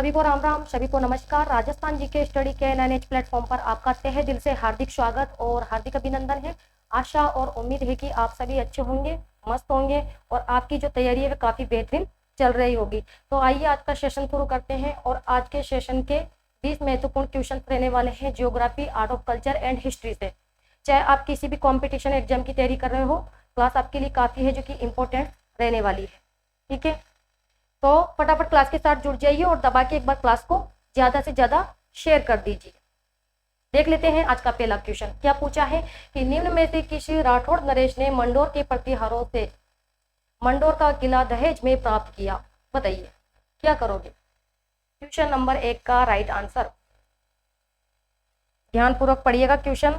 सभी को राम राम, सभी को नमस्कार। राजस्थान जीके स्टडी के 9H प्लेटफॉर्म पर आपका तहे दिल से हार्दिक स्वागत और हार्दिक अभिनंदन है। आशा और उम्मीद है कि आप सभी अच्छे होंगे, मस्त होंगे और आपकी जो तैयारी है वो काफ़ी बेहतरीन चल रही होगी। तो आइए आज का सेशन शुरू करते हैं और आज के सेशन के 20 महत्वपूर्ण क्वेश्चन रहने वाले हैं geography, art of culture and history से। चाहे आप किसी भी कॉम्पिटिशन एग्जाम की तैयारी कर रहे हो, क्लास आपके लिए काफ़ी है जो कि इम्पोर्टेंट रहने वाली है। ठीक है, तो फटाफट क्लास के साथ जुड़ जाइए और दबा के एक बार क्लास को ज़्यादा से ज़्यादा शेयर कर दीजिए। देख लेते हैं आज का पहला क्वेश्चन। क्या पूछा है कि निम्न में से किसी राठौड़ नरेश ने मंडोर के प्रतिहारों से मंडोर का किला दहेज में प्राप्त किया। बताइए क्या करोगे। क्वेश्चन नंबर 1 का राइट आंसर, ध्यानपूर्वक पढ़िएगा। क्वेश्चन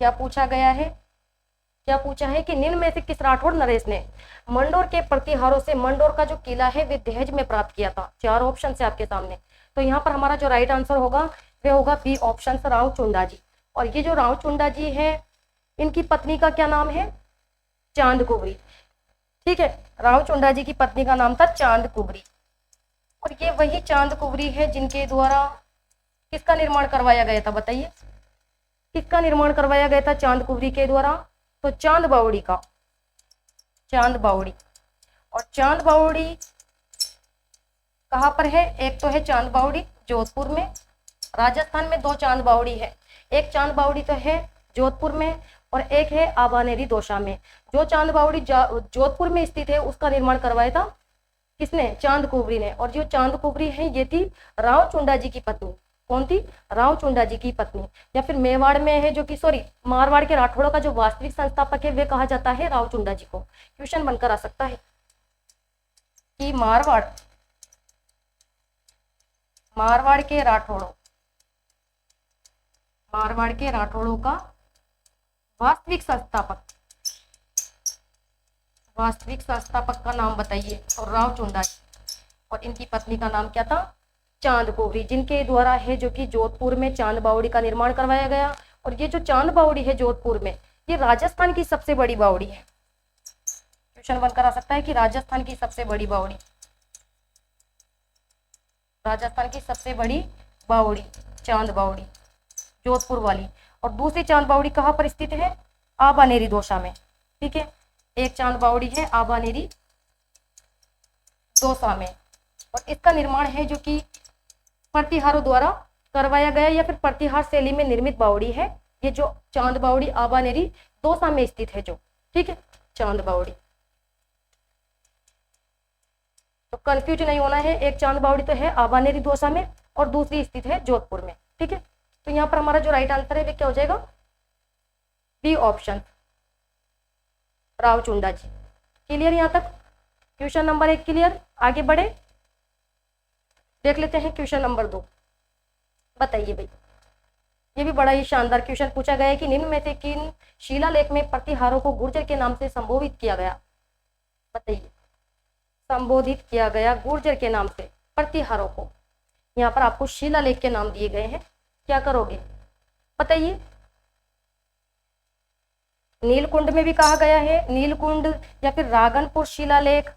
क्या पूछा गया है, क्या पूछा है कि निम्न में से किस राठौड़ नरेश ने मंडोर के प्रतिहारों से मंडोर का जो किला है वे दहेज में प्राप्त किया था। 4 ऑप्शन है आपके सामने, तो यहाँ पर हमारा जो राइट आंसर होगा वे होगा बी ऑप्शन, राव चुंडा जी। और ये जो राव चुंडा जी है इनकी पत्नी का क्या नाम है, चांद कुबरी। ठीक है, राव चुंडा जी की पत्नी का नाम था चांद कुबरी और ये वही चांद कुबरी है जिनके द्वारा किसका निर्माण करवाया गया था। बताइए किसका निर्माण करवाया गया था चांद कुबरी के द्वारा। तो चांद बावड़ी का, चांद बावड़ी। और चांद बावड़ी कहाँ पर है, एक तो है चांद बावड़ी जोधपुर में, राजस्थान में 2 चांद बावड़ी है। एक चांद बावड़ी तो है जोधपुर में और एक है आबानेरी दौसा में। जो चांद बावड़ी जोधपुर में स्थित है उसका निर्माण करवाया था किसने, चांद कुबरी ने। और जो चांद कुबरी है ये थी राव चुंडा जी की पत्नी। कौन थी, राव चुंडा जी की पत्नी। या फिर मेवाड़ में है जो कि मारवाड़ के राठौड़ों का जो वास्तविक संस्थापक है वे कहा जाता है राव चुंडा जी को। क्वेश्चन बनकर आ सकता है कि मारवाड़ के राठौड़ों का वास्तविक संस्थापक का नाम बताइए। और राव चुंडा जी और इनकी पत्नी का नाम क्या था, चांद कुबरी, जिनके द्वारा है जो कि जोधपुर में चांद बावड़ी का निर्माण करवाया गया। और ये जो चांद बावड़ी है जोधपुर में ये राजस्थान की सबसे बड़ी बावड़ी है। क्वेश्चन बनकर आ सकता है कि राजस्थान की सबसे बड़ी बावड़ी, राजस्थान की सबसे बड़ी बावड़ी चांद बावड़ी जोधपुर वाली। और दूसरी चांद बावड़ी कहाँ पर स्थित है, आबानेरी दौसा में। ठीक है, एक चांद बावड़ी है आबानेरी दौसा में और इसका निर्माण है जो कि प्रतिहारों द्वारा करवाया गया या फिर प्रतिहार शैली में निर्मित बावड़ी है। ये जो चांद बावड़ी आबानेरी दौसा में स्थित है जो, ठीक है, चांद बावड़ी। तो कंफ्यूज नहीं होना है, एक चांद बावड़ी तो है आबानेरी दौसा में और दूसरी स्थित है जोधपुर में। ठीक है, तो यहाँ पर हमारा जो राइट आंसर है वे क्या हो जाएगा, बी ऑप्शन, राव चुंडा जी। क्लियर यहाँ तक, क्वेश्चन नंबर 1 क्लियर। आगे बढ़े, देख लेते हैं क्वेश्चन नंबर 2। बताइए भाई, ये भी बड़ा ही शानदार क्वेश्चन पूछा गया है कि निम्न में से किन शिलालेख में प्रतिहारों को गुर्जर के नाम से संबोधित किया गया। बताइए, संबोधित किया गया गुर्जर के नाम से प्रतिहारों को। यहाँ पर आपको शिलालेख के नाम दिए गए हैं, क्या करोगे बताइए। नीलकुंड में भी कहा गया है, नीलकुंड या फिर रागनपुर शिलालेख,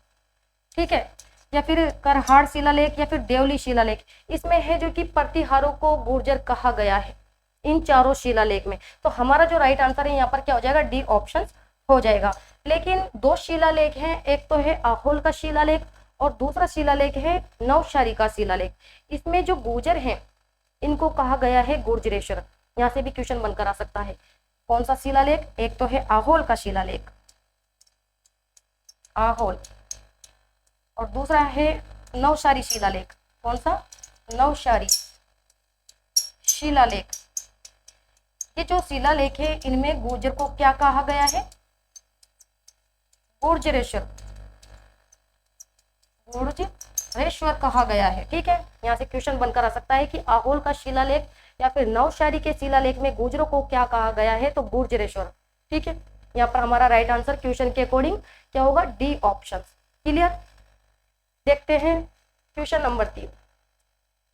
ठीक है, या फिर करहाड़ शिलालेख या फिर देवली शिलालेख। इसमें है जो कि प्रतिहारों को गुर्जर कहा गया है इन चारों शिलालेख में। तो हमारा जो राइट आंसर है यहाँ पर क्या हो जाएगा, डी ऑप्शन हो जाएगा। लेकिन 2 शिलालेख हैं, एक तो है आहोल का शिलालेख और दूसरा शिलालेख है नवशारी का शिलालेख। इसमें जो गुर्जर हैं इनको कहा गया है गुर्जरेश्वर। यहाँ से भी क्वेश्चन बनकर आ सकता है। कौन सा शिलालेख, एक तो है आहोल का शिलालेख, आहोल, और दूसरा है नवशारी शिलालेख। कौन सा, नवशारी शिलालेख। ये जो शिलालेख है इनमें गुर्जर को क्या कहा गया है, गुर्जरेश्वर, गुर्जरेश्वर कहा गया है। ठीक है, यहाँ से क्वेश्चन बनकर आ सकता है कि आहोल का शिलालेख या फिर नवशारी के शिलालेख में गुर्जरों को क्या कहा गया है, तो गुर्जरेश्वर। ठीक है, यहाँ पर हमारा राइट आंसर क्वेश्चन के अकॉर्डिंग क्या होगा, डी ऑप्शन। क्लियर, देखते हैं क्वेश्चन नंबर 3।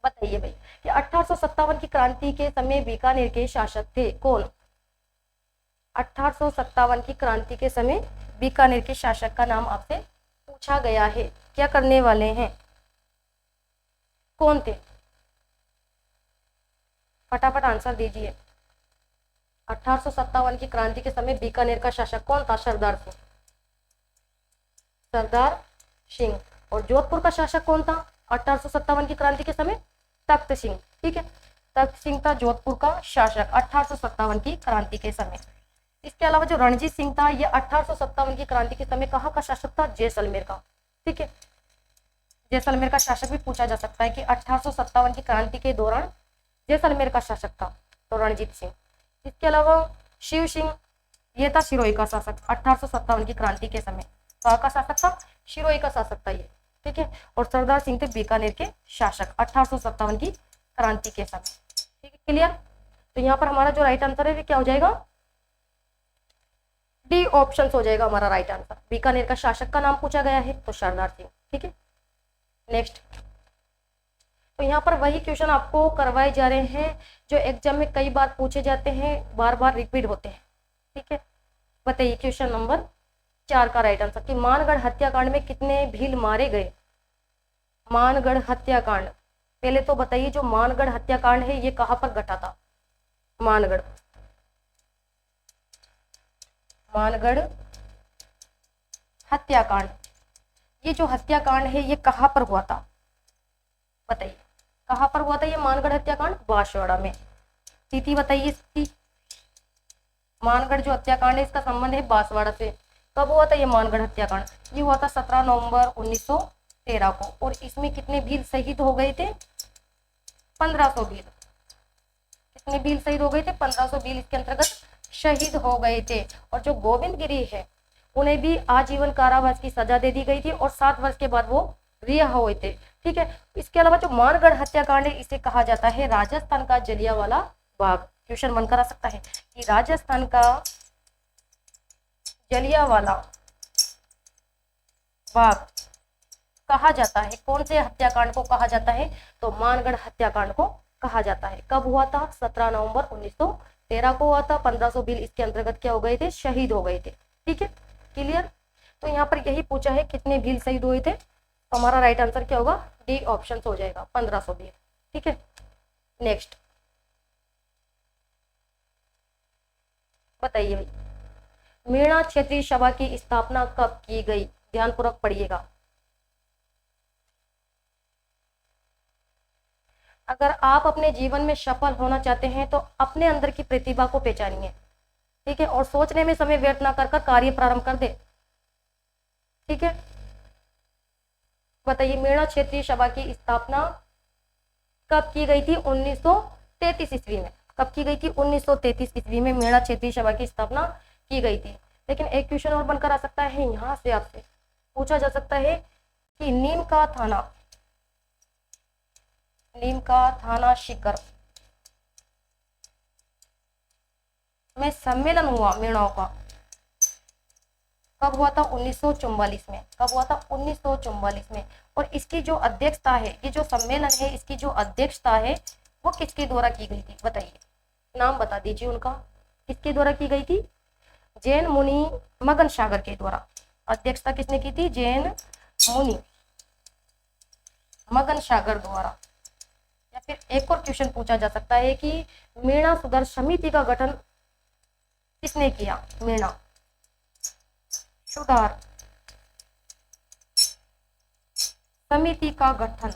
बताइए भाई कि 1857 की क्रांति के समय बीकानेर के शासक थे कौन। 1857 की क्रांति के समय बीकानेर के शासक का नाम आपसे पूछा गया है, क्या करने वाले हैं। कौन थे? फटाफट आंसर दीजिए। 1857 की क्रांति के समय बीकानेर का शासक कौन था? सरदार सिंह। सरदार सिंह। और जोधपुर का शासक कौन था 1857 की क्रांति के समय? तख्त सिंह। ठीक है, तख्त सिंह था जोधपुर का शासक 1857 की क्रांति के समय। इसके अलावा जो रणजीत सिंह था ये 1857 की क्रांति के समय कहाँ का शासक था? जैसलमेर का। ठीक है, जैसलमेर का शासक भी पूछा जा सकता है कि 1857 की क्रांति के दौरान जैसलमेर का शासक था तो रणजीत सिंह। इसके अलावा शिव सिंह, ये था सिरोही का शासक 1857 की क्रांति के समय। कहाँ का शासक था? सिरोही का शासक था ये। ठीक है, और सरदार सिंह थे बीकानेर के शासक 1857 की क्रांति के समय। ठीक है, क्लियर? तो यहाँ पर हमारा जो राइट आंसर है वो क्या हो जाएगा? डी ऑप्शन हो जाएगा हमारा राइट आंसर। बीकानेर का शासक का नाम पूछा गया है तो सरदार सिंह। ठीक है, नेक्स्ट। तो यहाँ पर वही क्वेश्चन आपको करवाए जा रहे हैं जो एग्जाम में कई बार पूछे जाते हैं, बार बार रिपीट होते हैं। ठीक है, बताइए क्वेश्चन नंबर 4 का राइट आंसर कि मानगढ़ हत्याकांड में कितने भील मारे गए? मानगढ़ हत्याकांड, पहले तो बताइए जो मानगढ़ हत्याकांड है ये कहाँ पर घटा था? मानगढ़, मानगढ़ हत्याकांड, ये जो हत्याकांड है ये कहाँ पर हुआ था? बताइए कहाँ पर हुआ था ये मानगढ़ हत्याकांड? बांसवाड़ा में। तिथि बताइए इसकी। मानगढ़ जो हत्याकांड है इसका संबंध है बांसवाड़ा से। कब हुआ था ये मानगढ़ हत्याकांड? ये हुआ था 17 नवंबर 1913 को। और इसमें कितने भील शहीद हो गए थे? 1500 भील। कितने भील शहीद हो गए थे? 1500 भील इसके अंतर्गत शहीद हो गए थे। और जो गोविंद गिरी है उन्हें भी आजीवन कारावास की सजा दे दी गई थी और 7 वर्ष के बाद वो रिहा हुए थे। ठीक है, इसके अलावा जो मानगढ़ हत्याकांड है इसे कहा जाता है राजस्थान का जलियांवाला बाग। क्वेश्चन बनकर आ सकता है कि राजस्थान का जलियांवाला बाग कहा जाता है, कौन से हत्याकांड को कहा जाता है? तो मानगढ़ हत्याकांड को कहा जाता है। कब हुआ था? 17 नवंबर 1913 को हुआ था। 1500 भील इसके अंतर्गत क्या हो गए थे? शहीद हो गए थे। ठीक है, क्लियर? तो यहाँ पर यही पूछा है कितने भील शहीद हुए थे, तो हमारा राइट आंसर क्या होगा? डी ऑप्शन हो जाएगा 1500 भील। ठीक है, नेक्स्ट बताइए भाई, मीणा क्षेत्रीय सभा की स्थापना कब की गई? ध्यानपूर्वक पढ़िएगा। अगर आप अपने जीवन में सफल होना चाहते हैं तो अपने अंदर की प्रतिभा को पहचानिए। ठीक है, और सोचने में समय व्यर्थ ना कर कार्य प्रारंभ कर दे। ठीक है, बताइए मीणा क्षेत्रीय सभा की स्थापना कब की गई थी? 1933 ईस्वी में। कब की गई थी? 1933 ईस्वी में मीणा क्षेत्रीय सभा की स्थापना की गई थी। लेकिन एक क्वेश्चन और बनकर आ सकता है, यहाँ से आपसे पूछा जा सकता है कि नीम का थाना शिकर में सम्मेलन हुआ मीणाओं का, कब हुआ था? 1944 में। कब हुआ था? 1944 में। और इसकी जो अध्यक्षता है, ये जो सम्मेलन है इसकी जो अध्यक्षता है वो किसके द्वारा की गई थी? बताइए, नाम बता दीजिए उनका। किसके द्वारा की गई थी? जैन मुनि मगन सागर के द्वारा। अध्यक्षता किसने की थी? जैन मुनि मगन सागर द्वारा। या फिर एक और क्वेश्चन पूछा जा सकता है कि मीणा सुधार समिति का गठन किसने किया? मीणा सुधार समिति का गठन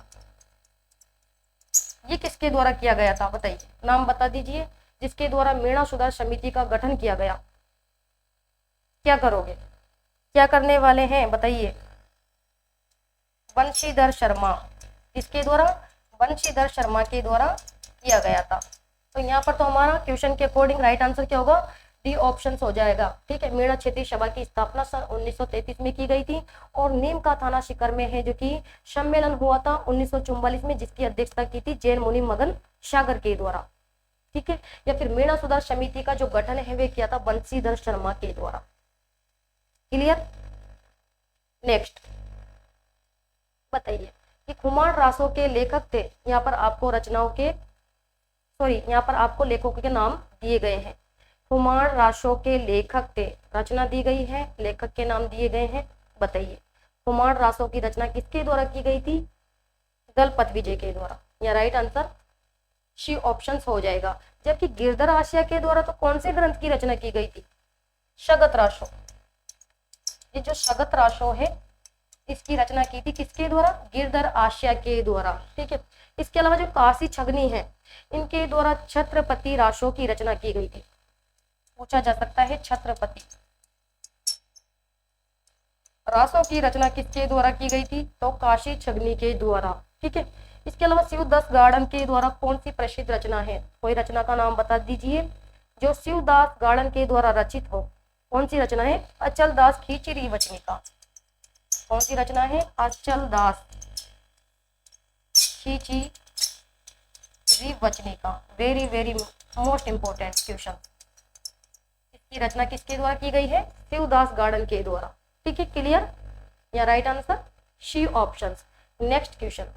ये किसके द्वारा किया गया था? बताइए, नाम बता दीजिए जिसके द्वारा मीणा सुधार समिति का गठन किया गया। क्या करोगे? क्या करने वाले हैं बताइए? बंशीधर शर्मा। किसके द्वारा? बंशीधर शर्मा के द्वारा किया गया था। तो यहाँ पर तो हमारा क्वेश्चन के अकॉर्डिंग राइट आंसर क्या होगा? डी ऑप्शन हो जाएगा। ठीक है, मीणा क्षेत्रीय सभा की स्थापना सन 1933 में की गई थी और नीम का थाना शिकर में है जो कि सम्मेलन हुआ था 1944 में, जिसकी अध्यक्षता की थी जैन मुनि मगन सागर के द्वारा। ठीक है, या फिर मीणा सुधार समिति का जो गठन है वे किया था बंशीधर शर्मा के द्वारा। क्लियर? नेक्स्ट बताइए कि खुमान रासो के लेखक थे। यहाँ पर आपको यहाँ पर आपको लेखकों के नाम दिए गए हैं। खुमान रासो के लेखक थे, रचना दी गई है, लेखक के नाम दिए गए हैं। बताइए खुमान रासो की रचना किसके द्वारा की गई थी? दलपत विजय के द्वारा। या राइट आंसर सी ऑप्शन हो जाएगा। जबकि गिरधर आशिया के द्वारा तो कौन से ग्रंथ की रचना की गई थी? शगत राशो। ये जो शगत राशो है इसकी रचना की थी किसके द्वारा? गिरधर आशिया के द्वारा। ठीक है। इसके अलावा जो काशी छगनी है इनके द्वारा छत्रपति राशो की रचना की गई थी। पूछा जा सकता है छत्रपति रासों की रचना किसके द्वारा की गई थी? तो काशी छगनी के द्वारा। ठीक है। इसके अलावा शिवदास गार्डन के द्वारा कौन सी प्रसिद्ध रचना है? कोई रचना का नाम बता दीजिए जो शिवदास गार्डन के द्वारा रचित हो। कौन सी रचना है? अचल दास खींची वचनिका। कौन सी रचना है? Achal Das Khichi Vachanika. Very very most important question. इसकी रचना किसके द्वारा की गई है? शिवदास गार्डन के द्वारा। ठीक है, क्लियर? या right answer C option. Next question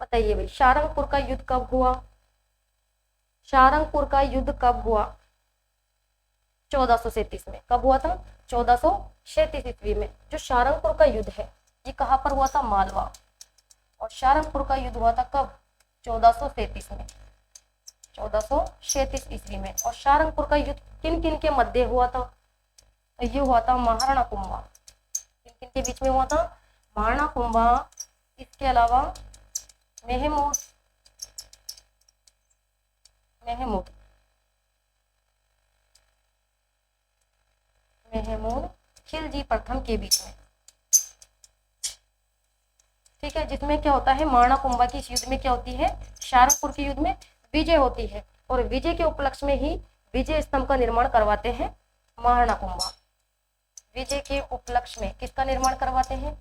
बताइए भाई, सारंगपुर का युद्ध कब हुआ? सारंगपुर का युद्ध कब हुआ? 1437 में। कब हुआ था? 1437 ईस्वी में। जो सारंगपुर का युद्ध है ये कहाँ पर हुआ था? मालवा। और सारंगपुर का युद्ध हुआ था कब? 1437 में। 1437 ईस्वी में। और सारंगपुर का युद्ध किन किन के मध्य हुआ था? ये हुआ था महाराणा कुंभा। किन किन के बीच में हुआ था? महाराणा कुंभा, इसके अलावा महमूद खिलजी प्रथम के बीच में। ठीक है। जिसमें क्या होता है? महाराणा कुंभा की इस युद्ध में क्या होती है? सारंगपुर के युद्ध में विजय होती है। और विजय के उपलक्ष्य में ही विजय स्तंभ का निर्माण करवाते हैं महाराणा कुंभा। विजय के उपलक्ष्य में किसका निर्माण करवाते हैं?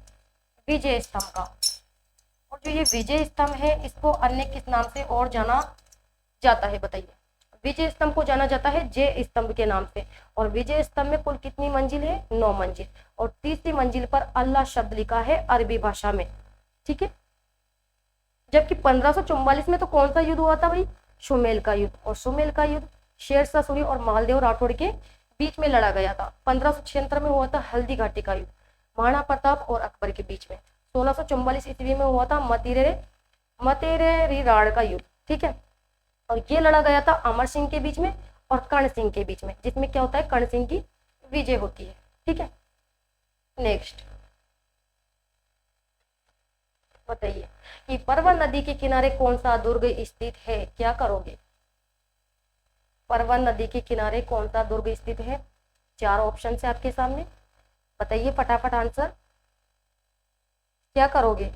विजय स्तंभ का। और जो ये विजय स्तंभ है इसको अन्य किस नाम से और जाना जाता है? बताइए। विजय स्तंभ को जाना जाता है जय स्तंभ के नाम से। और विजय स्तंभ में कुल कितनी मंजिल है? 9 मंजिल। और तीसरी मंजिल पर अल्लाह शब्द लिखा है अरबी भाषा में। ठीक है। जबकि 1544 में तो कौन सा युद्ध हुआ था भाई? सुमेल का युद्ध। और सुमेल का युद्ध शेरशाह सूरी और मालदेव राठौड़ के बीच में लड़ा गया था। 1576 में हुआ था हल्दी घाटी का युद्ध महाराणा प्रताप और अकबर के बीच में। 1644 ईस्वी में हुआ था मतेरे राड़ का युद्ध। ठीक है। और ये लड़ा गया था अमर सिंह के बीच में और कर्ण सिंह के बीच में, जिसमें क्या होता है? कर्ण सिंह की विजय होती है। ठीक है। नेक्स्ट बताइए कि परवन नदी के किनारे कौन सा दुर्ग स्थित है? क्या करोगे? परवन नदी के किनारे कौन सा दुर्ग स्थित है? 4 ऑप्शन है आपके सामने। बताइए फटाफट आंसर। क्या करोगे?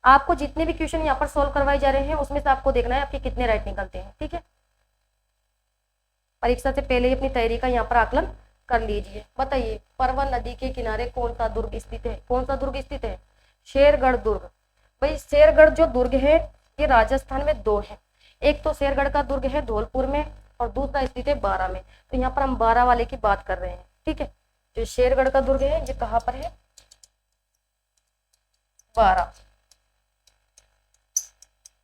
आपको जितने भी क्वेश्चन यहाँ पर सॉल्व करवाए जा रहे हैं उसमें से आपको देखना है आपके कितने राइट निकलते हैं। ठीक है। परीक्षा से पहले ही अपनी तैयारी का यहाँ पर आकलन कर लीजिए। बताइए परवन नदी के किनारे कौन सा दुर्ग स्थित है? कौन सा दुर्ग स्थित है? शेरगढ़ दुर्ग। भाई शेरगढ़ जो दुर्ग है ये राजस्थान में 2 है। एक तो शेरगढ़ का दुर्ग है धौलपुर में और दूसरा स्थित है बारा में। तो यहाँ पर हम बारा वाले की बात कर रहे हैं। ठीक है। जो शेरगढ़ का दुर्ग है ये कहाँ पर है? बारा।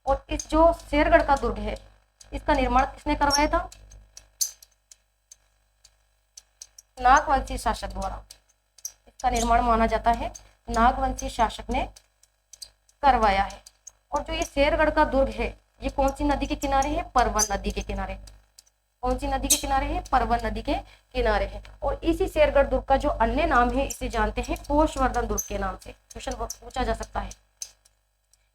और इस जो शेरगढ़ का दुर्ग है इसका निर्माण किसने करवाया था? नागवंशी शासक द्वारा। इसका निर्माण माना जाता है नागवंशी शासक ने करवाया है। और जो ये शेरगढ़ का दुर्ग है ये कौन सी नदी के किनारे है? परवन नदी के किनारे। कौन सी नदी के किनारे है? परवन नदी के किनारे है। और इसी शेरगढ़ दुर्ग का जो अन्य नाम है इसे जानते हैं कोशवर्धन दुर्ग के नाम से। क्वेश्चन पूछा जा सकता है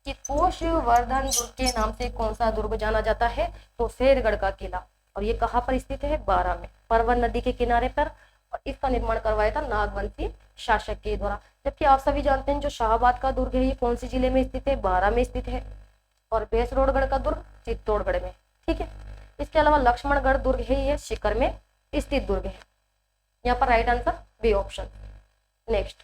कि कोशवर्धन दुर्ग के नाम से कौन सा दुर्ग जाना जाता है? तो शेरगढ़ का किला। और ये कहाँ पर स्थित है? बारा में, परवन नदी के किनारे पर। और इसका निर्माण करवाया था नागवंशी शासक के द्वारा। जबकि आप सभी जानते हैं जो शाहबाद का दुर्ग है ये कौन सी जिले में स्थित है? बारा में स्थित है। और बेसरोडगढ़ का दुर्ग चित्तौड़गढ़ में। ठीक है। इसके अलावा लक्ष्मणगढ़ दुर्ग है ये सीकर में स्थित दुर्ग है। यहाँ पर right answer B option. Next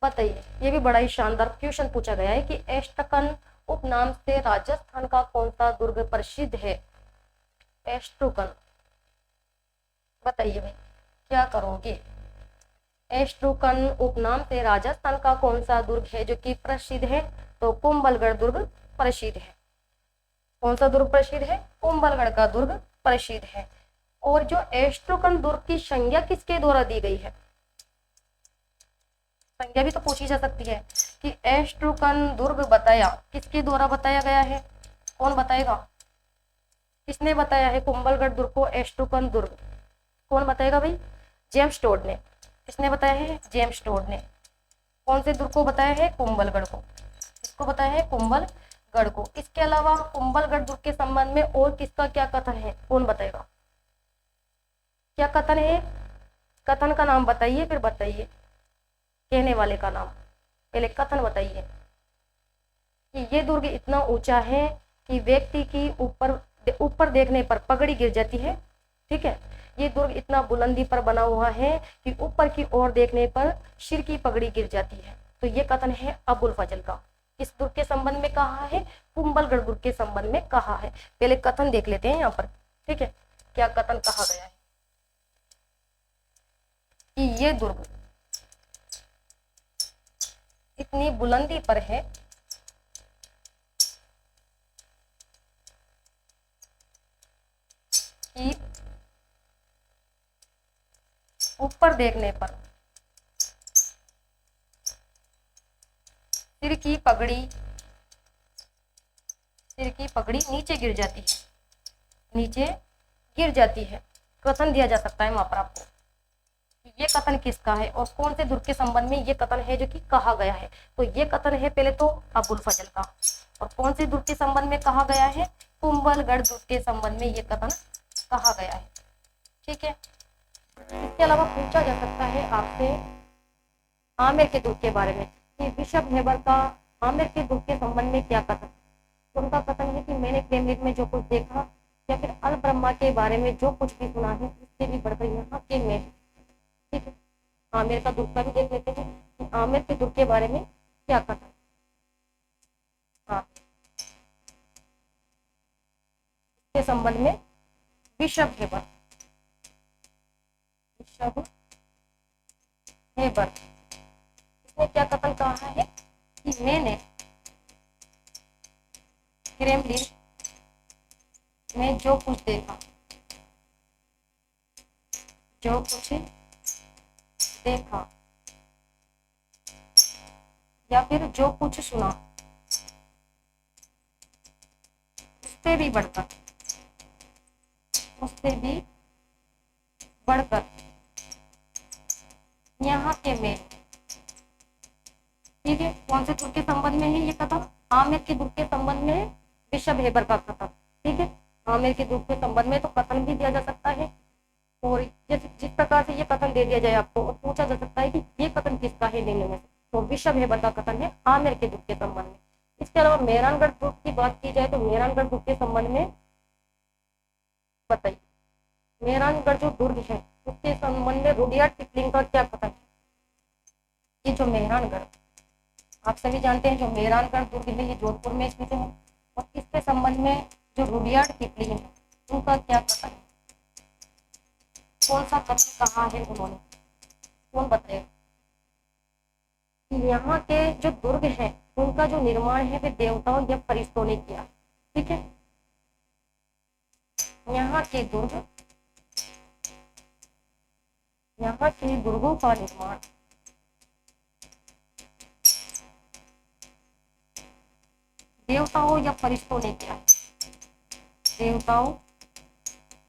बताइए, ये भी बड़ा ही शानदार क्वेश्चन पूछा गया है कि एस्ट्रकन उपनाम से राजस्थान का कौन सा दुर्ग प्रसिद्ध है? एस्ट्रुकन। बताइए भाई क्या करोगे? एस्ट्रुकन उपनाम से राजस्थान का कौन सा दुर्ग है जो कि प्रसिद्ध है? तो कुंभलगढ़ दुर्ग प्रसिद्ध है। कौन सा दुर्ग प्रसिद्ध है? कुंभलगढ़ का दुर्ग प्रसिद्ध है। और जो एस्ट्रुकन दुर्ग की संज्ञा किसके द्वारा दी गई है? संज्ञा भी तो पूछी जा सकती है कि एष्ट्रुकन दुर्ग बताया, किसके द्वारा बताया गया है, कौन बताएगा, किसने बताया है कुंभलगढ़ दुर्ग को एष्ट्रुकन दुर्ग, कौन बताएगा भाई, जेम्स टोड ने। किसने बताया है, जेम्स टोड ने। कौन से दुर्ग को बताया है, कुंभलगढ़ को, किसको बताया है, कुंभलगढ़ को। इसके अलावा कुंभलगढ़ दुर्ग के संबंध में और किसका क्या कथन है, कौन बताएगा, क्या कथन है, कथन का नाम बताइए, फिर बताइए कहने वाले का नाम। पहले कथन बताइए कि ये दुर्ग इतना ऊंचा है कि व्यक्ति की ऊपर देखने पर पगड़ी गिर जाती है। ठीक है, ये दुर्ग इतना बुलंदी पर बना हुआ है कि ऊपर की ओर देखने पर सिर की पगड़ी गिर जाती है। तो ये कथन है अबुल फजल का। किस दुर्ग के संबंध में कहा है, कुंभलगढ़ दुर्ग के संबंध में कहा है। पहले कथन देख लेते हैं यहाँ पर। ठीक है, क्या कथन कहा गया है कि ये दुर्ग इतनी बुलंदी पर है कि ऊपर देखने पर सिर की पगड़ी नीचे गिर जाती है, नीचे गिर जाती है। कथन दिया जा सकता है वहां पर आपको, ये कथन किसका है और कौन से दुर्ग के संबंध में ये कथन है जो कि कहा गया है। तो ये कथन है पहले तो अबुल फजल का, और कौन से दुर्ग के संबंध में कहा गया है, कुंभलगढ़ दुर्ग के संबंध में ये कथन कहा गया है। ठीक है, इसके अलावा पूछा जा सकता है आपसे आमेर के दुर्ग के बारे में कि बिशप हेबर का आमेर के दुर्ग के संबंध में क्या कथन। तो उनका कथन है कि मैंने क्रेमलिन में जो कुछ देखा या फिर अल ब्रह्मा के बारे में जो कुछ भी सुना है उससे भी बढ़कर यहाँ के में। ठीक है, आमेर का दुर्ग का भी देख लेते हैं कि आमेर के दुर्ग के बारे में क्या कथन। हाँ, इसके संबंध में बिशप हेबर इसने क्या कथन कहा है कि मैंने क्रेमलिन में जो कुछ देखा या फिर जो कुछ सुना उससे भी बढ़कर यहाँ के में। ठीक है, कौन से दुर्ग के संबंध में है ये कथन, आमेर के दुर्ग के संबंध में है बिशप हेबर का कथन। ठीक है, आमेर के दुर्ग के संबंध में तो कथन भी दिया जा सकता है, और जिस प्रकार से ये कथन दे दिया जाए आपको और पूछा जा सकता है कि ये कथन किसका है निम्न में से, तो बिशप हेबर का कथन है आमेर के दुर्ग के संबंध में। इसके अलावा मेहरानगढ़ दुर्ग की बात की जाए तो मेहरानगढ़ दुर्ग के संबंध में बताइए, मेहरानगढ़ जो दुर्ग है उसके संबंध में रुडयार्ड किपलिंग का क्या कथन है। ये जो मेहरानगढ़ आप सभी जानते हैं, जो मेहरानगढ़ दुर्ग है ये जोधपुर में स्थित है, और इसके संबंध में जो रुडयार्ड किपलिंग है उनका क्या कथन है, कौन सा कथन कहा है उन्होंने, कौन बताएगा। यहाँ के जो दुर्ग है उनका जो निर्माण है वे देवताओं या फरिश्तों ने किया। ठीक है, यहाँ के दुर्गों का निर्माण देवताओं या फरिश्तों ने किया, देवताओं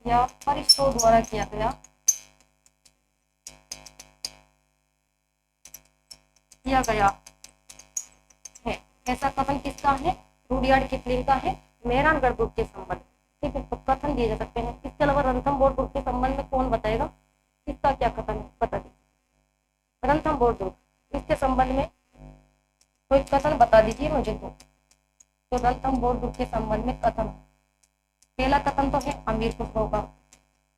या फरिश्तों द्वारा किया गया है। ऐसा कथन किसका है, रुडयार्ड किपलिंग का है मेहरानगढ़ दुर्ग के संबंध। ठीक है, तो कथन दिए जा सकते हैं। इसके अलावा रणथंभौर दुर्ग के संबंध में कौन बताएगा, इसका क्या कथन है, बता दीजिए। रणथंभौर दुर्ग, इसके संबंध में कोई कथन बता दीजिए मुझे। तो रणथंभौर दुर्ग के संबंध में कथन, पहला कथन तो है अमीर खुसरो का,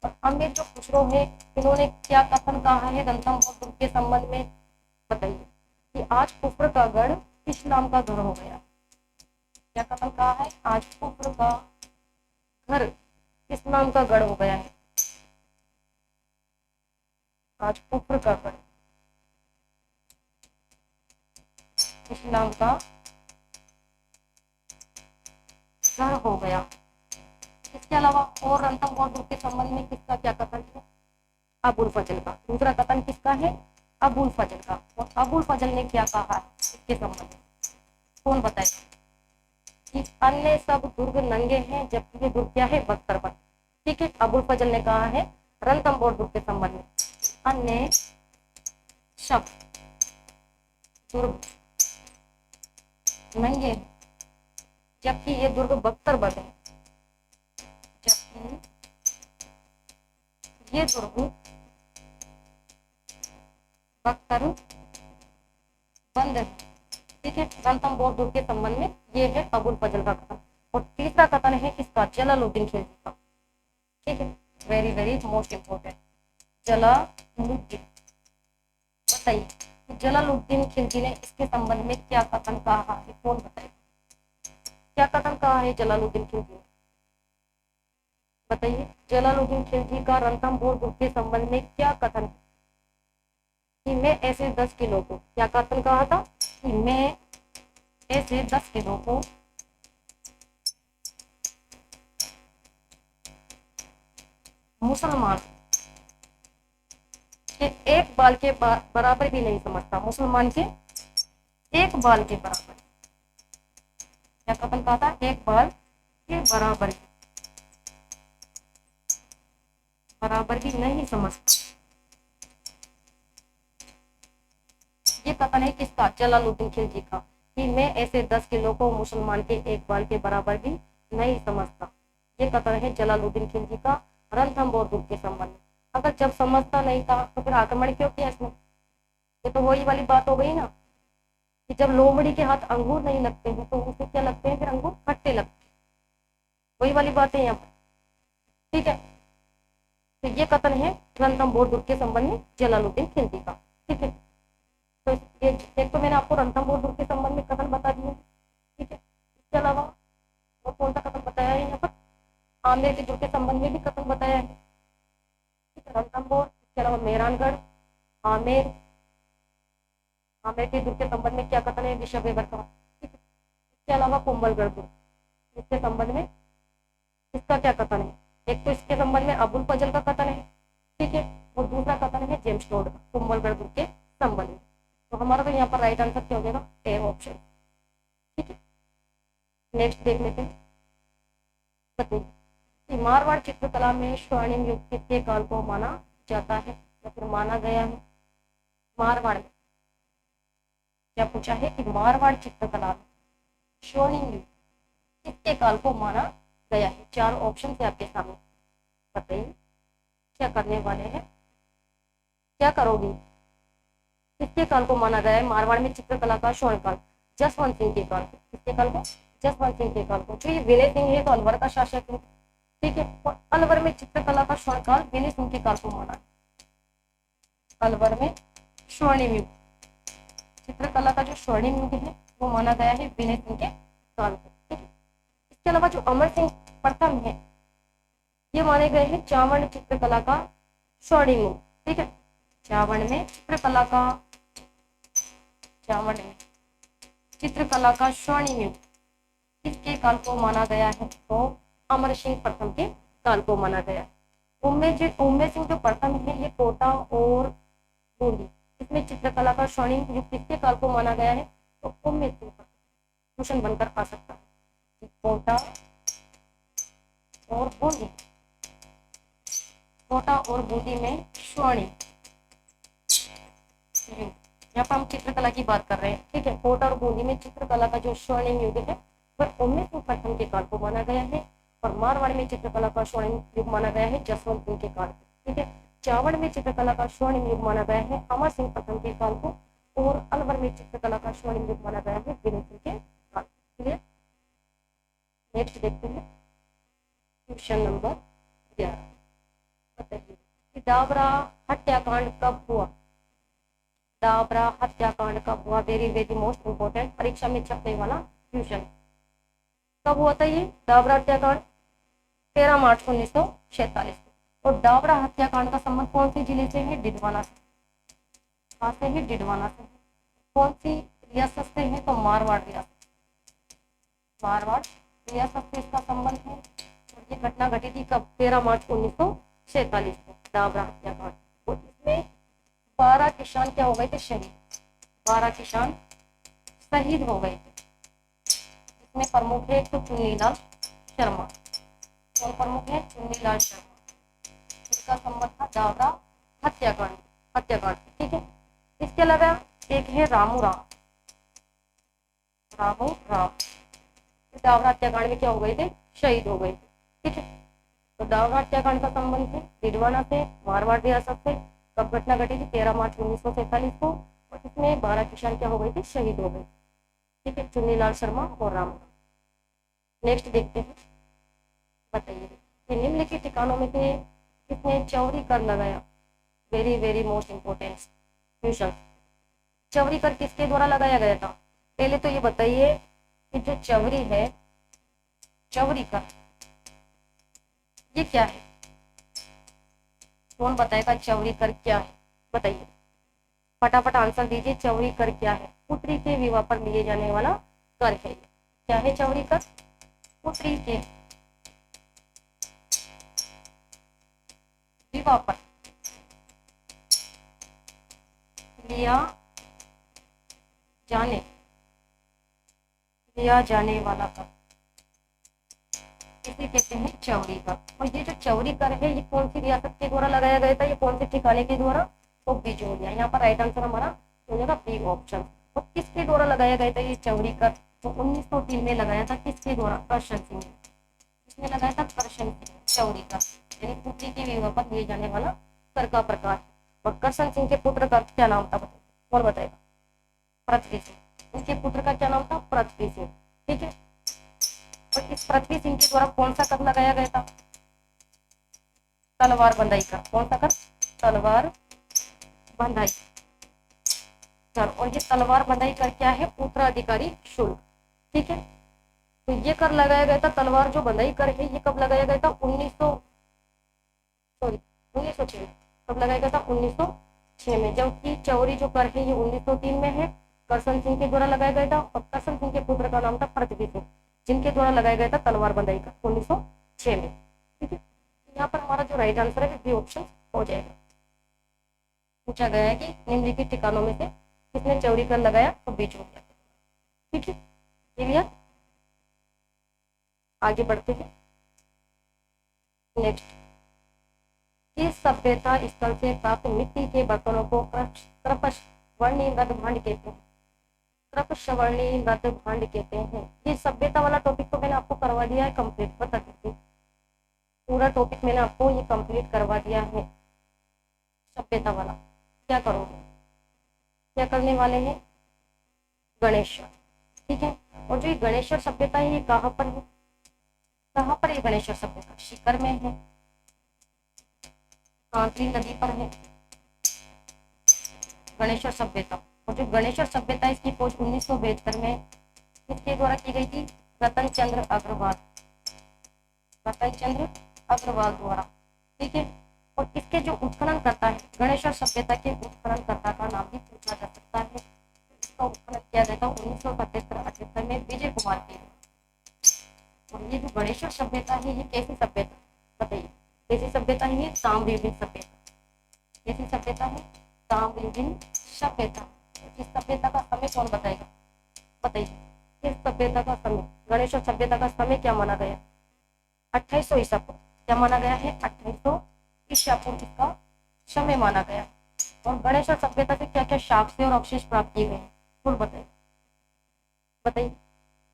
और अमीर जो खुसरो है इन्होंने क्या कथन कहा है रणथंभौर दुर्ग के संबंध में, बताइए कि आज कुफर का गढ़ इस्लाम का घर हो गया। क्या कथन कहा है, आज कुफर का घर इस्लाम का गढ़ हो गया है। आज कुफर का गढ़ इस्लाम का घर हो गया। इसके अलावा और रणथंभौर दुर्ग के संबंध में किसका क्या कथन है, अबुल फजल का। दूसरा कथन किसका है, अबुल फजल का। और अबुल फजल ने क्या कहा है इसके संबंध में, कौन बताए कि अन्य सब दुर्ग नंगे हैं जबकि ये दुर्ग क्या है, बख्तर पर। ठीक है, अबुल फजल ने कहा है रणथंभौर दुर्ग के संबंध में, अन्य सब दुर्ग नंगे हैं जबकि ये दुर्ग बख्तर बंद है, जबकि ये दुर्ग बख्तर बंद है। ठीक है, रणथंभौर दुर्ग के संबंध में ये है अबुल फजल का कथन। और तीसरा कथन है किसका, जलालुद्दीन खिलजी का। ठीक है, very very most important, Jalaluddin. बताइए जलालुद्दीन खिलजी ने इसके संबंध में क्या कथन कहा है, कौन बताए, क्या कथन कहा है जलालुद्दीन खिलजी ने, बताइए। जलालुद्दीन खिलजी का रणथंभौर दुर्ग के संबंध में क्या कथन है कि मैं ऐसे 10 किलो को, क्या कथन कहा था कि मैं ऐसे 10 किलो को मुसलमान के एक बाल के बराबर भी नहीं समझता, मुसलमान के एक बाल के बराबर, क्या कथन कहा था, एक बाल के बराबर भी नहीं समझता। ये कथन है किसका, जलालुद्दीन खिलजी का, कि मैं ऐसे 10 किलो को मुसलमान के एक बाल के बराबर भी नहीं समझता। ये कथन है जलालुद्दीन खिलजी का रणथंभौर दुर्ग के संबंध में। अगर जब समझता नहीं था तो फिर आक्रमण क्यों किया इसने, ये तो वही वाली बात हो गई ना कि जब लोमड़ी के हाथ अंगूर नहीं लगते हैं तो उसे क्या लगते हैं, फिर अंगूर खट्टे लगते हैं, वही वाली बात है यहाँ पर। ठीक है, तो ये कथन है रणथंभौर दुर्ग के संबंध में जलालुद्दीन खिलजी का। ठीक है, तो ये एक तो मैंने आपको रणथंभौर दुर्ग के संबंध में कथन बता दिए। ठीक है, इसके अलावा और कौन सा कथन बताया है यहाँ पर, आमेर के दुर्ग के संबंध में भी कथन बताया है। ठीक है, रणथंभौर, इसके अलावा मेहरानगढ़, आमेर, आमेर के दुर्ग के संबंध में क्या कथन है, विश्ववेवर का। ठीक है, इसके अलावा कुंभलगढ़ दुर्ग, इसके संबंध में इसका क्या कथन है, एक तो इसके संबंध में अबुल फजल का कथन है। ठीक है, और दूसरा कथन है जेम्स टोड का, कुंभलगढ़ दुर्ग के संबंध में। तो हमारा तो यहाँ पर राइट आंसर क्या हो जाएगा, ए ऑप्शन। ठीक है, नेक्स्ट देख लेते हैं। बताइए मारवाड़ चित्रकला में स्वर्णिम युग कितने काल को माना जाता है या फिर माना गया है। मारवाड़ में क्या पूछा है कि मारवाड़ चित्रकला में स्वर्णिम युग कितने काल को माना गया है। चार ऑप्शन थे आपके सामने, बताइए क्या करने वाले हैं, क्या करोगे। किसके काल को माना गया है मारवाड़ में चित्रकला का स्वर्ण काल, जसवंत सिंह के काल को। किसके काल को, जसवंत सिंह के काल को। जो ये विनय सिंह है तो अलवर का शासक है। ठीक है, और अलवर में चित्रकला का स्वर्ण काल विनय सिंह के काल को माना है। अलवर में स्वर्णिम युग, चित्रकला का जो स्वर्णिम युग है वो माना गया है विनय सिंह के काल को। ठीक है, इसके अलावा जो अमर सिंह प्रथम है ये माने गए हैं चावड़ चित्रकला का स्वर्णिम युग। ठीक है, चावड़ में चित्रकला का स्वर्णिम युग किसके काल को माना गया है, तो अमर सिंह प्रथम के काल को माना गया है। उम्मे सिंह जो प्रथम है ये कोटा और बूंदी, इसमें चित्रकला का स्वर्णिम युग किसके काल को माना गया है, तो उम्मे सिंह क्वेश्चन बनकर आ सकता है। कोटा और बूंदी, कोटा और बूंदी में स्वर्णिम, यहाँ पर हम चित्रकला की बात कर रहे हैं। ठीक है, कोटा और बूंदी में चित्रकला का जो स्वर्णिम युग है वह उम्मे सिंह प्रथम के काल को माना गया है। और मारवाड़ में चित्रकला का स्वर्णिम युग माना गया है जसवंत सिंह के काल को। ठीक है, चावड़ में चित्रकला का स्वर्णिम युग माना गया है अमर सिंह प्रथम के काल को। और अलवर में चित्रकला का स्वर्णिम युग माना गया है विनय सिंह के काल को। क्लियर, नेक्स्ट देखते हैं क्वेश्चन नंबर 11। बताइए डाबरा हत्याकांड कब हुआ। डाबरा हत्याकांड कब हुआ, वेरी वेरी मोस्ट इंपोर्टेंट, परीक्षा में छपने वाला क्वेश्चन। कब हुआ था ये डाबरा हत्याकांड, 13 मार्च 1947 को। और डाबरा हत्याकांड का संबंध कौन से जिले से है, डिडवाना से। कहाँ से है, डिडवाना से। कौन सी रियासत से है, तो मारवाड़ रियासत, मारवाड़ रियासत से इसका संबंध है। और ये घटना घटी थी कब, 13 मार्च 1947 को, डाबरा हत्याकांड। और इसमें 12 किसान क्या हो गए थे? शहीद। 12 किसान शहीद हो गए थे। इसमें प्रमुख है तो चुन्नीलाल शर्मा। कौन प्रमुख है? चुन्नीलाल शर्मा। इसका संबंध था दावरा हत्याकांड, हत्याकांड। ठीक है। इसके अलावा एक है रामू राम। रामू राम दावरा हत्याकांड में क्या हो गए थे? शहीद हो गए थे। ठीक है। तो दावरा हत्याकांड का संबंध है दिलवाना से, मारवाड़ रियासत से। कब घटना घटी थी? 13 मार्च 1947 को। और इसमें 12 किसान क्या हो गए थे? शहीद हो गए। ठीक है, चुन्नीलाल शर्मा और राम। नेक्स्ट देखते हैं। बताइए कि निम्नलिखित ठिकानों में से किसने चौरी कर लगाया? Very very most important question. Chauri कर किसके द्वारा लगाया गया था? पहले तो ये बताइए कि जो चौरी है, चौरी कर ये क्या है? कौन बताएगा चौरी कर क्या है? बताइए, फटाफट आंसर दीजिए। चौरी कर क्या है? पुत्री के विवाह पर लिए जाने वाला कर है। क्या है चौरी कर? पुत्री के विवाह पर लिया जाने वाला कर, इसे कहते हैं चौरी कर। और ये जो चौरी कर है ये कौन सी रियासत के द्वारा लगाया गया था? ये कौन से ठिकाने के द्वारा? तो बिजोलिया। यहाँ पर राइट आंसर हमारा हो जाएगा बी ऑप्शन। तो किसके द्वारा लगाया गया था ये चौरी कर? तो 1903 में लगाया था। किसके द्वारा? करशन सिंह ने। किसने लगाया था? करशन सिंह। चौरी कर यानी पुत्री के विवाह पर लिए जाने वाला कर का प्रकार। और करशन सिंह के पुत्र का क्या नाम था? कौन बताएगा? पृथ्वी सिंह। उनके पुत्र का क्या नाम था? पृथ्वी सिंह। ठीक है। और इस पृथ्वी सिंह के द्वारा कौन सा कर लगाया गया था? तलवार बंधाई कर। कौन सा कर? तलवार बंधाई कर। और ये तलवार बंधाई कर क्या है? उत्तराधिकारी शुल्क। ठीक है। तो ये कर लगाया गया था, तलवार जो बंधाई कर है ये कब लगाया गया था? 1906 में। कब लगाया गया था? 1906 में। जबकि चौरी जो कर है ये 1903 में है। करशन सिंह के द्वारा लगाया गया था। और करशन सिंह के पुत्र का नाम था पृथ्वी सिंह, जिनके द्वारा लगाया गया था तलवार बंधाई कर 1906 में। ठीक है। यहाँ पर हमारा जो राइट आंसर है बी ऑप्शन हो जाएगा। पूछा गया है कि निम्नलिखित ठिकानों में से किसने चौरी कर लगाया? तो बीच में। ठीक है, क्लियर। आगे बढ़ते हैं। नेक्स्ट, किस सभ्यता स्थल से प्राप्त मिट्टी के बर्तनों को क्रपशवर्णी मृद भांड कहते हैं? क्रपशवर्णी मृद भांड कहते हैं। ये सभ्यता वाला टॉपिक तो मैंने आपको करवा दिया है कंप्लीट। बता दीजिए, पूरा टॉपिक मैंने आपको ये कंप्लीट करवा दिया है सभ्यता वाला। क्या करोगे? क्या करने वाले हैं? गणेश्वर। ठीक है। और जो ये गणेश्वर सभ्यता है ये कहाँ पर है? कहाँ पर है गणेश्वर सभ्यता? सीकर में है, कांकरी नदी पर है गणेश्वर सभ्यता। और जो गणेश्वर सभ्यता इसकी खोज 1972 में किसके द्वारा की गई थी? रतन चंद्र अग्रवाल। रतन चंद्र अग्रवाल द्वारा। ठीक है। और इसके जो उत्खनन करता है, गणेश्वर सभ्यता के उत्खननकर्ता का नाम भी पूछा जा सकता है। इसका उत्खनन किया गया था 1977-78 में विजय कुमार के। और ये जो गणेश्वर सभ्यता है ये कैसी सभ्यता? बताइए, कैसी सभ्यता है ये? ताम्रयुगीन सभ्यता। कैसी सभ्यता है? ताम्रयुगीन सभ्यता। इस सभ्यता का समय कौन बताएगा? बताइए, इस सभ्यता का समय, गणेश्वर सभ्यता का समय क्या माना गया? 2800 ईसा पूर्व। क्या माना गया है? 2800 ईसा पूर्व इसका समय माना गया। और गणेश्वर सभ्यता से क्या क्या साक्ष्य और अवशेष प्राप्त किए गए हैं? कौन बताइए? बताइए।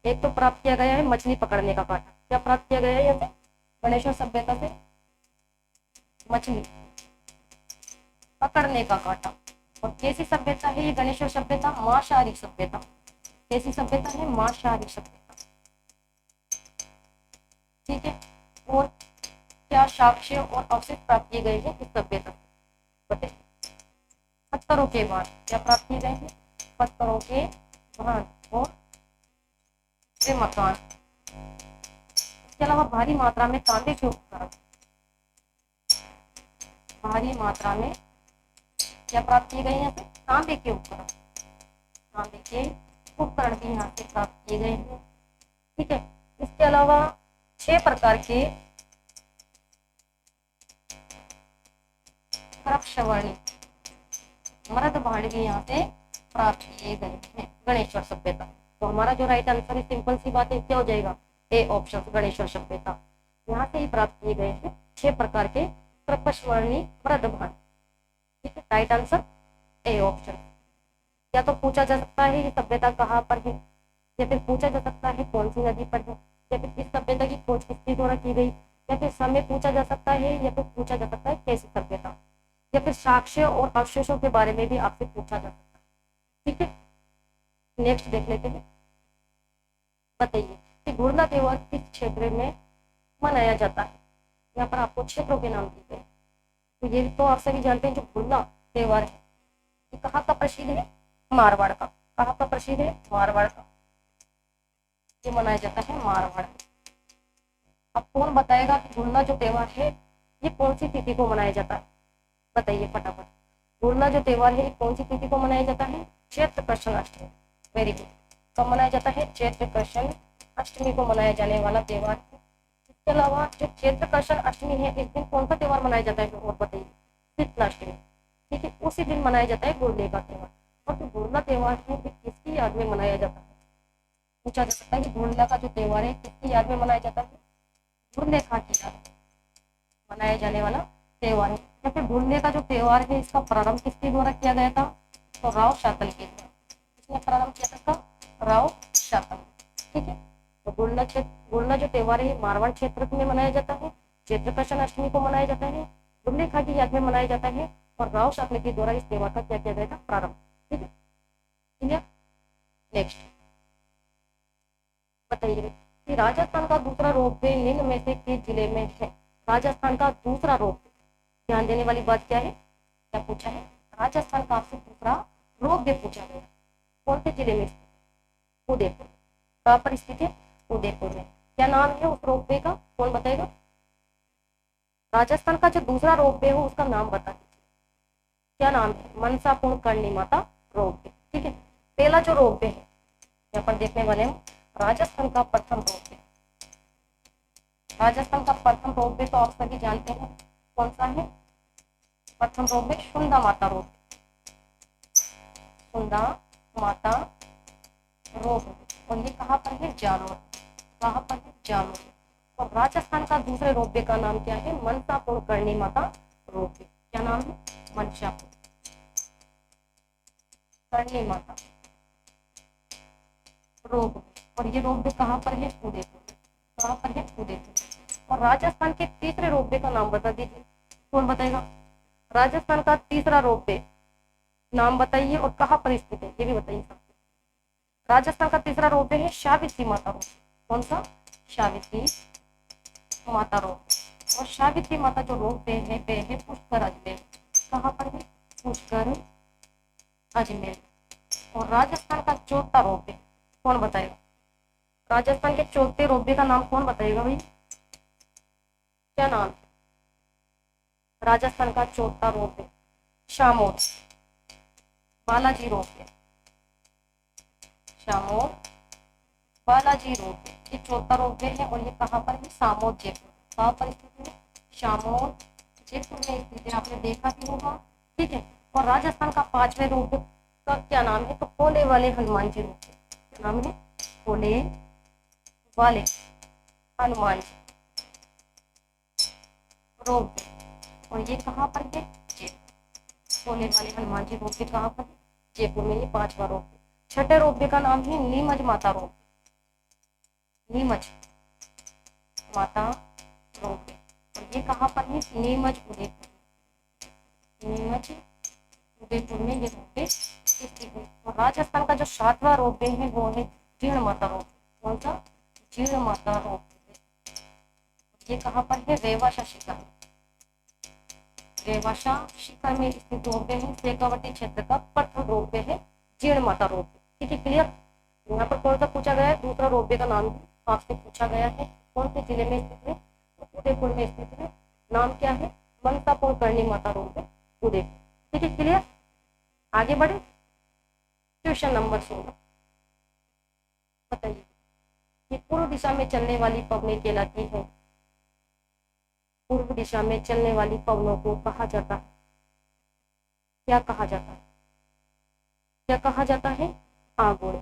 एक तो प्राप्त किया गया है मछली पकड़ने का कांटा। क्या प्राप्त किया गया है यहाँ से? गणेश्वर सभ्यता से मछली पकड़ने का कांटा। और कैसी सभ्यता है ये गणेश्वर सभ्यता? मांसाहारी सभ्यता। कैसी सभ्यता है? मांसाहारी सभ्यता। ठीक है। और क्या साक्ष्य और अवशेष प्राप्त किए गए हैं इस सभ्यता? बताइए। पत्थरों के भांड। क्या प्राप्त किए गए हैं? पत्थरों के भांड और मकान। इसके अलावा भारी मात्रा में तांबे के उपकरण। भारी मात्रा में क्या प्राप्त किए गए हैं? तांबे के उपकरण। तांबे के उपकरण भी यहाँ से प्राप्त किए गए हैं। ठीक है। इसके अलावा 6 प्रकार के क्रपशवर्णी मृद भांड भी यहाँ से प्राप्त किए गए हैं। गणेश्वर सभ्यता, तो हमारा जो राइट आंसर है सिंपल सी बात है क्या हो जाएगा, ए ऑप्शन, गणेश्वर सभ्यता। यहाँ से ही प्राप्त किए गए हैं 6 प्रकार के प्रपस्वर्णी मृद भांड। ठीक है, राइट आंसर ए ऑप्शन। या तो पूछा जा सकता है ये सभ्यता कहाँ पर है, या फिर पूछा जा सकता है कौन सी नदी पर है, या फिर इस सभ्यता की खोज किसके द्वारा की गई, या फिर समय पूछा जा सकता है, या फिर पूछा जा सकता है कैसी सभ्यता, या फिर साक्ष्य और अवशेषों के बारे में भी आपसे पूछा जा सकता है। ठीक है, नेक्स्ट देख लेते हैं। बताइए कि घुड़ना त्योहार किस क्षेत्र में मनाया जाता है। यहाँ पर आपको क्षेत्रों के नाम दिए गए, तो ये तो आप सभी जानते हैं जो घुड़ना त्योहार है ये कहाँ का प्रसिद्ध है, मारवाड़ का। कहाँ का प्रसिद्ध है, मारवाड़ का। ये मनाया जाता है मारवाड़। अब कौन बताएगा कि घुड़ना जो त्योहार है ये कौन सी तिथि को मनाया जाता है, बताइए फटाफट। घुड़ना जो त्योहार है कौन सी तिथि को मनाया जाता है, चैत्र कृष्ण अष्टमी। वेरी गुड, कब मनाया जाता है, चैत्र कृष्ण अष्टमी को मनाया जाने वाला त्योहार है। इसके अलावा जो चैत्र कृष्ण अष्टमी है इस दिन कौन सा त्योहार मनाया जाता है और बताइए, कृष्णाष्टमी। ठीक है, उसी दिन मनाया जाता है घुड़ने का त्योहार। और जो घुड़ना त्योहार है ये किसकी याद में मनाया जाता है, पूछा जा सकता है कि घुड़ना का जो त्योहार है किसकी याद में मनाया जाता है, घुड़ने खा की याद में मनाया जाने वाला त्योहार है। या फिर घुड़ने का जो त्योहार है इसका प्रारंभ किसके द्वारा किया गया था, तो राव शाकल के द्वारा। किसने प्रारंभ किया था इसका, राव शाकल। ठीक है, तो घुड़ना जो त्योहार है मारवाड़ क्षेत्र में मनाया जाता है, चैत्र कृष्ण अष्टमी को मनाया जाता है, घुड़ने खा की याद में मनाया जाता है, और राव शाकल के द्वारा इस त्योहार का क्या किया गया था, प्रारंभ। ठीक है, क्लियर। नेक्स्ट बताइए कि राजस्थान का दूसरा रोपवे निम्न में से किस जिले में है। राजस्थान का दूसरा रोपवे, ध्यान देने वाली बात क्या है, क्या पूछा है, राजस्थान का आपसे दूसरा रोपवे पूछा गया, कौन से जिले में स्थित, उदयपुर। कहाँ पर स्थित है, उदयपुर में। क्या नाम है उस रोपवे का, कौन बताएगा। राजस्थान का जो दूसरा रोपवे हो उसका नाम बता दीजिए, क्या नाम है, मनसापुर करणी माता रोपवे। ठीक है, पहला जो रोपवे है यहाँ पर देखने वाले हम, राजस्थान का प्रथम रोपवे। राजस्थान का प्रथम रोपवे तो आप सभी जानते हैं कौन सा है, प्रथम रोपवे सुंदा माता रोपवे, सुंदा माता रोपवे। और ये कहाँ पर है, जालोर। कहाँ पर है, जालोर। और राजस्थान का दूसरे रोपवे का नाम क्या है, मनसापुर करणी माता रोपवे। क्या नाम है, मनसापुर करणी माता रोपवे। और ये रोपवे कहाँ पर है, उदयपुर। कहाँ पर है, उदयपुर। और राजस्थान के तीसरे रोपवे का नाम बता दीजिए, कौन बताएगा। राजस्थान का तीसरा रोपवे नाम बताइए और कहाँ पर स्थित है ये भी बताइए सबसे। राजस्थान का तीसरा रोपवे है सावित्री माता रोपवे। कौन सा, सावित्री माता रोपवे। और सावित्री माता जो रोपवे है वे है पुष्कर अजमेर। कहाँ पर है, पुष्कर अजमेर। और राजस्थान का चौथा रोपवे कौन बताएगा, राजस्थान के चौथे रोपवे का नाम कौन बताएगा भाई, क्या नाम, राजस्थान का चौथा ropeway Samod Balaji ropeway, Samod Balaji ropeway. ये चौथा रोपवे है और ये कहाँ पर है, सामोद जयपुर। कहाँ पर स्थित है, शामोर जयपुर में स्थित है, आपने देखा भी होगा। ठीक है, और राजस्थान का पांचवें रोपवे का क्या नाम है, तो कोले वाले हनुमान जी रोपवे। क्या नाम है, कोले वाले हनुमान जी रोपवे। और ये कहाँ पर है, जयपुर। कोले वाले हनुमान जी रोपवे कहाँ पर, जयपुर में। ये पांचवा रोपवे। छठे रोपवे का नाम है नीमच माता रोपवे, नीमच माता रोपवे। और ये कहाँ पर है, नीमच उदयपुर, नीमच उदयपुर में ये रोपवे स्थित है। और राजस्थान का जो सातवां रोपवे है वो है जीर्ण माता रोपवे। कौन सा, जीर्ण माता रोपवे। ये कहाँ पर है, रेवाशा शिखर, रेवाशा शिखर में स्थित रोपवे है। शेखावटी क्षेत्र का प्रथम रोपवे है जीर्ण माता रोपवे। ठीक है, क्लियर। यहाँ पर कौन सा पूछा गया है, दूसरा रोपवे का नाम आपसे पूछा गया है, कौन से जिले में स्थित है, उदयपुर में स्थित है। नाम क्या है, मनसापुर करणी माता रोपवे, उदयपुर। ठीक है, क्लियर। आगे बढ़े, क्वेश्चन नंबर 16 बताइए कि पूर्व दिशा में चलने वाली पवनी कहलाती है। पूर्व दिशा में चलने वाली पवनों को कहा जाता है, क्या कहा जाता है, क्या कहा जाता है? आगोड़े।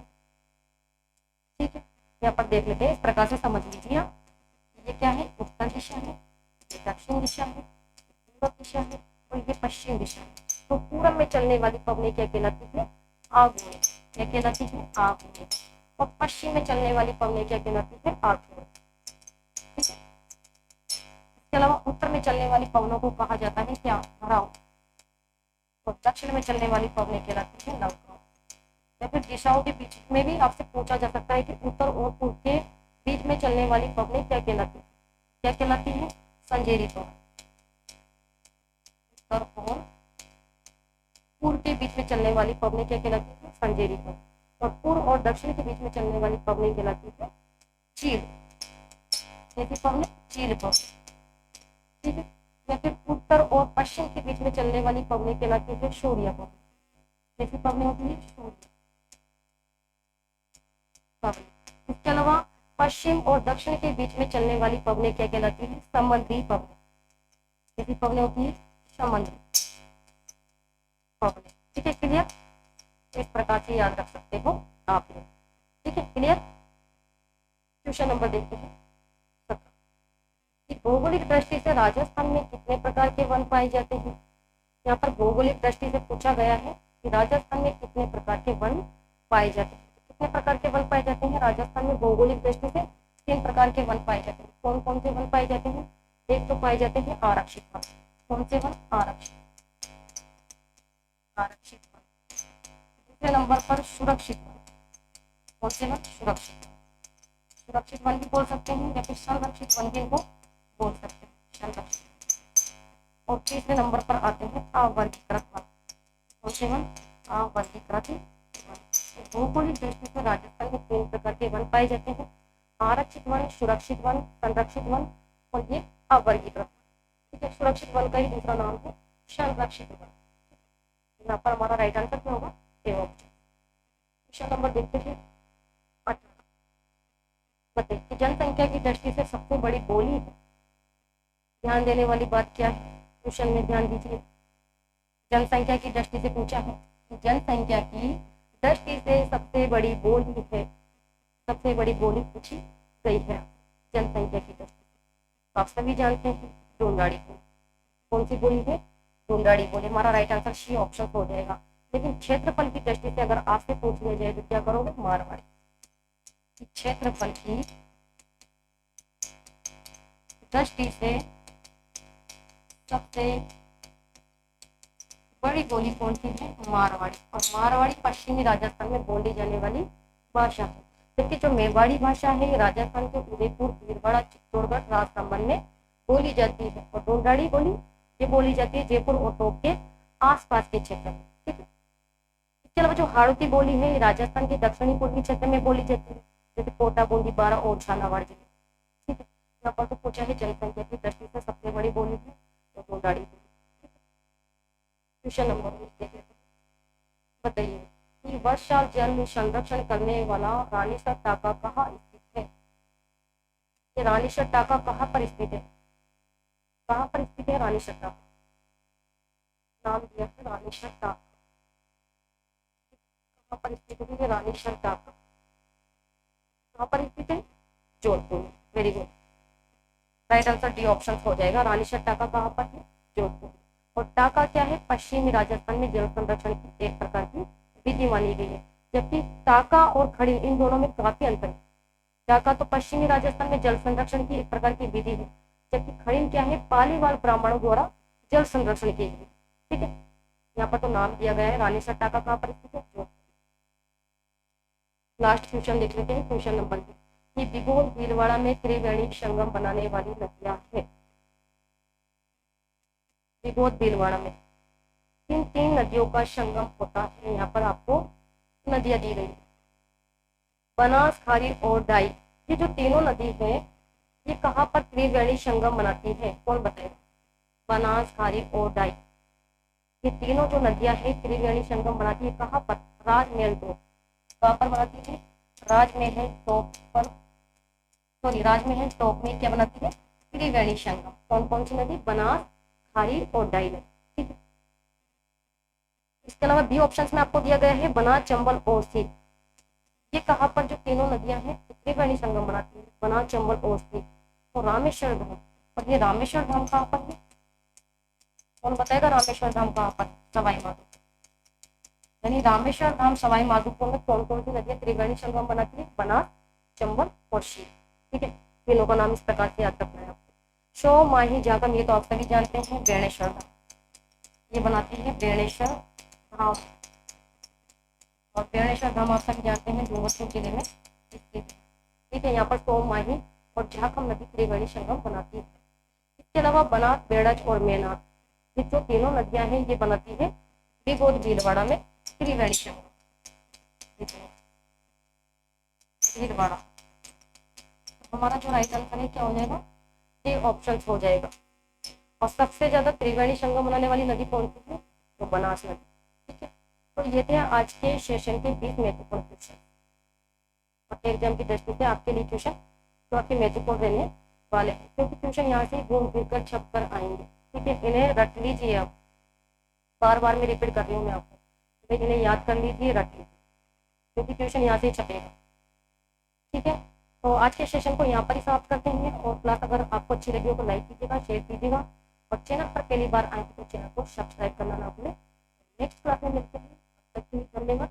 ठीक है, यहाँ पर देख लेते हैं, इस प्रकार से समझ लीजिए आप। ये क्या है? उत्तर दिशा है, ये दक्षिण दिशा है, पूर्व दिशा है और ये पश्चिम दिशा है। तो पूरब में चलने वाली पवनें क्या कहलाती है? आगोड़े। क्या कहलाती है? आगोड़े। और पश्चिम में चलने वाली पवनें क्या कहलाती है? आगोड़े। ठीक है, इसके अलावा उत्तर में चलने वाली पवनों को कहा जाता है क्या? भराव। और दक्षिण में चलने वाली पवनें कहलाती है नवग्रह। या फिर दिशाओं के बीच में भी आपसे पूछा जा सकता है कि उत्तर और पूर्व के बीच में चलने वाली पवनें क्या कहलाती है? क्या कहलाती है? संजेरी पवन। उत्तर और पूर्व के बीच में चलने वाली पवनें क्या कहलाती है? संजेरी पवन। और पूर्व और दक्षिण के बीच में चलने वाली पवनें कहलाती है चील। कैसी पवनें? चील पवन। ठीक है, या फिर उत्तर और पश्चिम के बीच में चलने वाली पवनें कहलाती है शोरिया पवन। कैसी पवनें होती है? शोरिया पवन। इसके अलावा पश्चिम और दक्षिण के बीच में चलने वाली पवनें क्या कहलाती है? समुद्री पवनें। कैसी पवनें होती है? समुद्री पवनें। ठीक है, क्लियर? इस प्रकार से याद रख सकते हो आप लोग। ठीक है, क्लियर? क्वेश्चन नंबर देखते हैं 17 कि भौगोलिक दृष्टि से राजस्थान में कितने प्रकार के वन पाए जाते हैं? यहाँ पर भौगोलिक दृष्टि से पूछा गया है कि राजस्थान में कितने प्रकार के वन पाए जाते हैं। कितने प्रकार के वन पाए जाते हैं राजस्थान में? भौगोलिक दृष्टि से 3 प्रकार के वन पाए जाते हैं। कौन कौन से वन पाए जाते हैं? एक तो पाए जाते हैं आरक्षित वन। कौन से वन? आरक्षित वन। दूसरे नंबर पर सुरक्षित वन। कौन से वन? सुरक्षित वन भी बोल सकते हैं या फिर संरक्षित वन भी इनको बोल सकते हैं, संरक्षित। और तीसरे नंबर पर आते हैं अवर्गीकृत वन। कौन से वन? अवर्गीकृत वन। भौगोलिक दृष्टि से राजस्थान में 3 प्रकार के वन पाए जाते हैं: आरक्षित वन, सुरक्षित वन, संरक्षित वन और ये अवर्गीकृत वन। ठीक है, सुरक्षित वन का ही दूसरा नाम है संरक्षित वन। यहाँ पर हमारा राइट आंसर क्या होगा? A option. क्वेश्चन नंबर देखते हैं 18। बताइए कि जनसंख्या की दृष्टि से सबसे बड़ी बोली है। ध्यान देने वाली बात क्या है? क्वेश्चन में ध्यान दीजिए। जनसंख्या की दृष्टि से पूछा है कि जनसंख्या की दृष्टि से सबसे बड़ी बोली है। सबसे बड़ी बोली पूछी गई है जनसंख्या की दृष्टि से। आप सभी जानते हैं ढूंढाड़ी बोली। कौन सी बोली है? ढूंढाड़ी बोली। हमारा राइट आंसर सी ऑप्शन हो जाएगा। लेकिन क्षेत्रफल की दृष्टि से अगर आपसे पूछ लिया जाए तो क्या करोगे? मारवाड़ी। क्षेत्रफल की दृष्टि से सबसे बड़ी बोली कौन सी है? मारवाड़ी। और मारवाड़ी पश्चिमी राजस्थान में बोली जाने वाली भाषा है। जबकि जो मेवाड़ी भाषा है ये राजस्थान के उदयपुर, भीलवाड़ा, चित्तौड़गढ़, राजसमंद में बोली जाती है। और ढूंढाड़ी बोली ये बोली जाती है जयपुर और टोंक के आसपास के क्षेत्र में। ठीक है, इसके अलावा जो हाड़ौती बोली है ये राजस्थान के दक्षिणी पूर्वी क्षेत्र में बोली जाती है, जैसे कोटा, बूंदी, बारा और झालावाड़ जिले। ठीक है, यहाँ पर तो पूछा है जनसंख्या की दृष्टि से सबसे बड़ी बोली है तो ढूंढाड़ी बोली। क्वेश्चन नंबर 19 देख लेते हैं। बताइए कि वर्षा जल संरक्षण करने वाला रानीसर टाका कहाँ स्थित है? ये रानीसर टाका कहाँ पर स्थित है? कहाँ पर स्थित है रानीसर टाका? नाम दिया है रानीसर टाका। कहाँ पर स्थित है रानीसर टाका? कहाँ पर स्थित है? Jodhpur. Very good, right answer D option हो जाएगा। रानीसर टाका कहाँ पर है? जोधपुर। और टाका क्या है? पश्चिमी राजस्थान में जल संरक्षण की एक प्रकार की विधि मानी गई है। जबकि टाका और खड़ी इन दोनों में काफी अंतर है। टाका तो पश्चिमी राजस्थान में जल संरक्षण की एक प्रकार की विधि है, जबकि खड़ी क्या है? पालीवाल ब्राह्मणों द्वारा जल संरक्षण की गई। ठीक है, यहाँ पर तो नाम दिया गया है रानीसर टाका कहाँ पर स्थित है? लास्ट क्वेश्चन देख लेते हैं, क्वेश्चन नंबर 2 कि बिगोल भीलवाड़ा में त्रिवेणी संगम बनाने वाली नदियां है। बिगोल भीलवाड़ा में किन 3 नदियों का संगम होता है? यहाँ पर आपको नदियां दी गई, बनास, खारी और डाई। ये जो तीनों नदी है ये कहाँ पर त्रिवेणी संगम बनाती है? कौन बताएगा? बनास, खारी और डाई, ये तीनों जो नदियां है त्रिवेणी संगम बनाती है कहाँ पर? राजमहल टॉप। कहाँ पर बनाती है? राजमहल टॉप पर, सॉरी राजमहल टॉप में क्या बनाती है? त्रिवेणी संगम। कौन कौन सी नदी? बनास, खारी और डाई नदी। ठीक है, इसके अलावा बी ऑप्शन में आपको दिया गया है बना, चंबल और सीप। ये कहाँ पर जो तीनों नदियां हैं त्रिवेणी संगम बनाती है, बना, चंबल और सीप। तो रामेश्वर धाम, और ये रामेश्वर धाम कहाँ पर है? कौन बताएगा रामेश्वर धाम कहाँ पर? सवाई माधोपुर। यानी रामेश्वर धाम सवाई माधोपुर में कौन कौन सी नदियां त्रिवेणी संगम बनाती है? बना, चंबल और शील। ठीक है, तीनों का नाम इस प्रकार से याद रखना है आपको। शो माही जागम, ये तो आप सभी जानते हैं, बेणेश्वर धाम, ये बनाती है बेणेश्वर धाम। और बेणेश्वर धाम आप सभी जानते हैं डूंगरपुर जिले में स्थित। ठीक है, यहाँ पर सोम माही और झाकम नदी त्रिवेणी संगम बनाती है। इसके अलावा बनास, बेड़ज और मेनाथ, ये जो तीनों नदियां हैं ये बनाती है बिगोद भीलवाड़ा में त्रिवेणी संगम। भीलवाड़ा, हमारा जो राइट आंसर है क्या हो जाएगा? ये ऑप्शन हो जाएगा। और सबसे ज्यादा त्रिवेणी संगम बनाने वाली नदी कौन सी है? तो बनास नदी। ठीक है, तो ये थे आज के सेशन के 20 महत्वपूर्ण क्वेश्चन। और एग्जाम की दृष्टि से आपके लिए क्वेश्चन काफी महत्वपूर्ण रहने वाले हैं, क्योंकि क्वेश्चन यहाँ से घूम फिर कर छप कर आएंगे। ठीक है, इन्हें रट लीजिए आप, बार बार मैं रिपीट कर रही हूँ मैं आपको, लेकिन इन्हें याद कर लीजिए, रट लीजिए, क्योंकि क्वेश्चन यहाँ से ही छपेगा। ठीक है, तो आज के सेशन को यहाँ पर ही समाप्त करते हैं। और क्लास अगर आपको अच्छी लगी हो तो लाइक कीजिएगा, शेयर कीजिएगा, और चैनल पर पहली बार आए तो चैनल को सब्सक्राइब करना ना भूलें। नेक्स्ट क्लास में मिलते हैं, तब तक के लिए धन्यवाद।